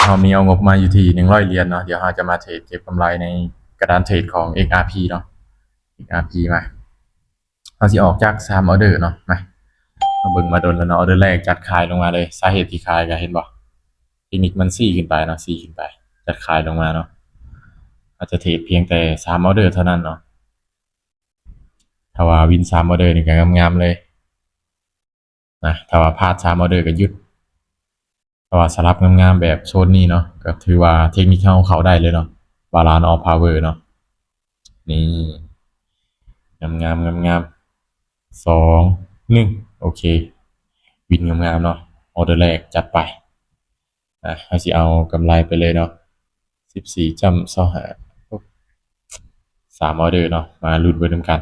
เรามีเอางบมาอยู่ที่100 เหรียญเนาะเดี๋ยวเราจะมาเทรดเก็บกำไรในกระดานเทรดของ XRP เนาะ XRP มาเราสิออกจาก3ออเดอร์เนาะมาเบิ่งมาโดนแล้วเนาะออเดอร์แรกจัดขายลงมาเลยสาเหตุที่ขายก็เห็นบ่เทคนิคมันซี่ขึ้นไปเนาะซี่ขึ้นไปจัดขายลงมาเนาะอาจจะเทรดเพียงแต่3ออเดอร์เท่านั้นเนาะถ้าว่าวิน3ออเดอร์นี่ก็งามๆเลยนะถ้าว่าพลาด3ออเดอร์ก็หยุดถ้าว่าสลับงามๆแบบโซนนี้เนาะก็ถือว่าเทคนิคเขาได้เลยเนาะ Balance of Power เนาะนี่งาม2 1โอเควินงามๆเนาะออเดอร์แรกจัดไปเราสิเอากำไรไปเลยเนาะ14.25 3ออเดอร์เนาะมาลุ้นไปด้วยกัน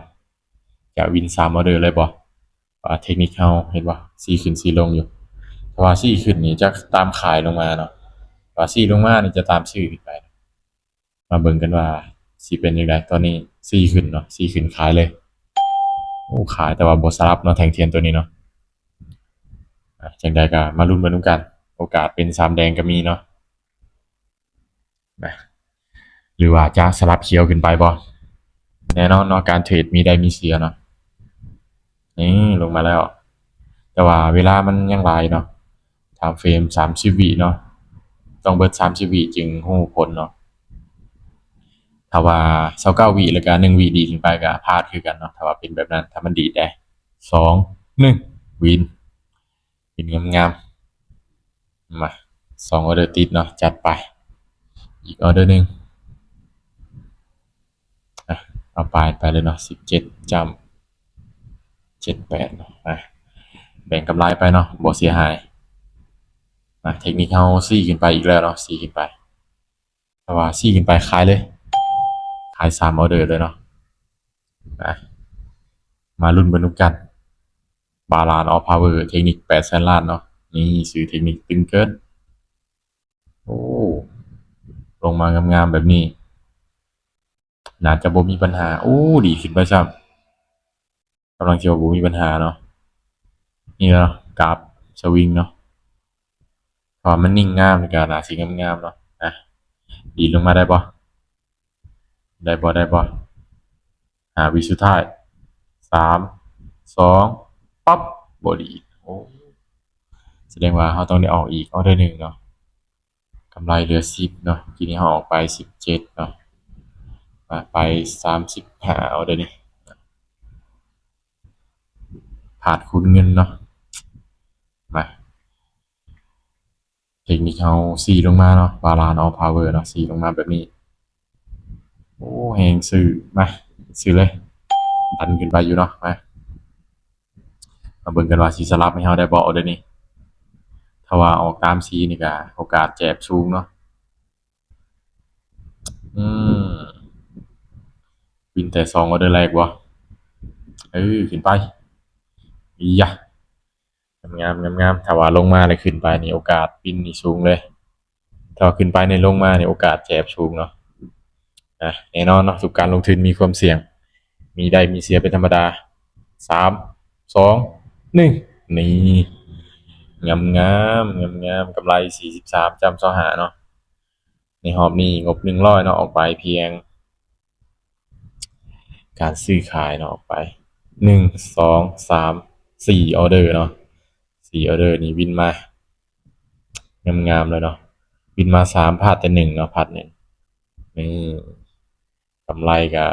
จะวิน3ออเดอร์เลยบ่ว่าเทคนิคเขาเห็นบ่ซี่ขึ้นซี่ลงอยู่เพราะว่าซี่ขึ้นนี่จะตามขายลงมาเนาะว่าซี่ลงมานี่จะตามซื้อขึ้นไปมาเบิ่งกันว่าสิเป็นจังไดตอนนี้ซี่ขึ้นเนาะซี่ขึ้นขายเลยโอ้ขายแต่ว่าบ่สลับเนาะแท่งเทียนตัวนี้เนาะจังใดก็มาลุ้นไปด้วยกันโอกาสเป็น3แดงก็มีเนาะหรือว่าจะสลับเขียวขึ้นไปบ่แน่นอนเนาะการเทรดมีได้มีเสียเนาะนี่ลงมาแล้วแต่ว่าเวลามันยังหลายเนาะไทม์เฟรม30วิเนาะต้องเบิด30วิจึงฮู้ผลเนาะถ้าว่า29วิแล้วก็1วิดีขึ้นไปก็พลาดคือกันเนาะถ้าว่าเป็นแบบนั้นถ้ามันดีดได้2 1วินงามๆมา2ออเดอร์ติดเนาะจัดไปอีกออเดอร์นึงเอาไปเลยเนาะ17.78เนาะแบ่งกำไรไปเนาะบ่เสียหายเทคนิคเฮาซี่ขึ้นไปอีกแล้วเนาะซี่ขึ้นไปแต่ว่าซี่ขึ้นไปขายเลยขาย3ออเดอร์เลยเนาะมาลุ้นไปด้วยกัน Balance of Power เทคนิค800,000 ล้านเนาะนี่ชื่อเทคนิคตึงเกินโอ้ลงมางามๆแบบนี้น่าจะบ่มีปัญหาโอ้ดีขึ้นไปซ้ำกำลังสิว่าบ่มีปัญหาเนาะนี่เนาะกราฟสวิงเนาะพอมันนิ่งงามนี่ก็น่าสิงามๆเนาะดีดลงมาได้บ่วิสุดท้าย3 2ปั๊บบ่ดีดโอ้แสดงว่าเราต้องได้ออกอีกออเดอร์นึงเนาะกำไรเหลือ10เนาะทีนี้เราออกไป17เนาะไป35ออเดอร์นี้ขาดคุณเงินเนาะมาเทคนิคเฮาซี่ลงมาเนาะ Balance of Power เนาะซี่ลงมาแบบนี้โอ้แฮงซื้อมาซื้อเลยดันขึ้นไปอยู่เนาะมาเบิ่งกันว่าสิสลับให้เฮาได้บ่ออเดอร์นี้ถ้าว่าออกตามซีนี่ก็โอกาสแจ็บสูงเนาะวินแต่2ออเดอร์แรกบ่ขึ้นไปอีหยะงามถ้าว่าลงมาแล้วขึ้นไปนี่โอกาสวินนี่สูงเลยถ้าว่าขึ้นไปในลงมานี่โอกาสแจ็บสูงเนาะแน่นอนเนาะทุกการลงทุนมีความเสี่ยงมีได้มีเสียเป็นธรรมดา3 2 1นี่งามกำไร43.25เนาะในรอบนี้งบ100เนาะออกไปเพียงการซื้อขายเนาะออกไป1 2 3 4ออเดอร์เนาะ4ออเดอร์นี่วินมางามเลยเนาะวินมา3พลาดแต่1เนาะพลาด1นี่กำไรก็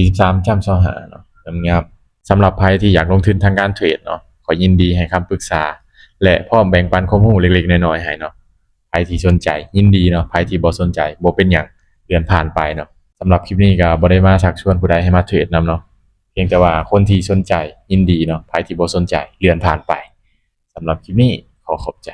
43.25เนาะงามสำหรับใครที่อยากลงทุนทางการเทรดเนาะขอยินดีให้คำปรึกษาและพร้อมแบ่งปันความรู้เล็กๆน้อยๆให้เนาะใครที่สนใจยินดีเนาะใครที่บ่สนใจบ่เป็นหยังเลื่อนผ่านไปเนาะสำหรับคลิปนี้ก็บ่ได้มาชักชวนผู้ใดให้มาเทรดนำเนาะเพียงแต่ว่าคนที่สนใจยินดีเนาะใครที่บ่สนใจเลื่อนผ่านไปสำหรับคลิปนี้ขอขอบใจ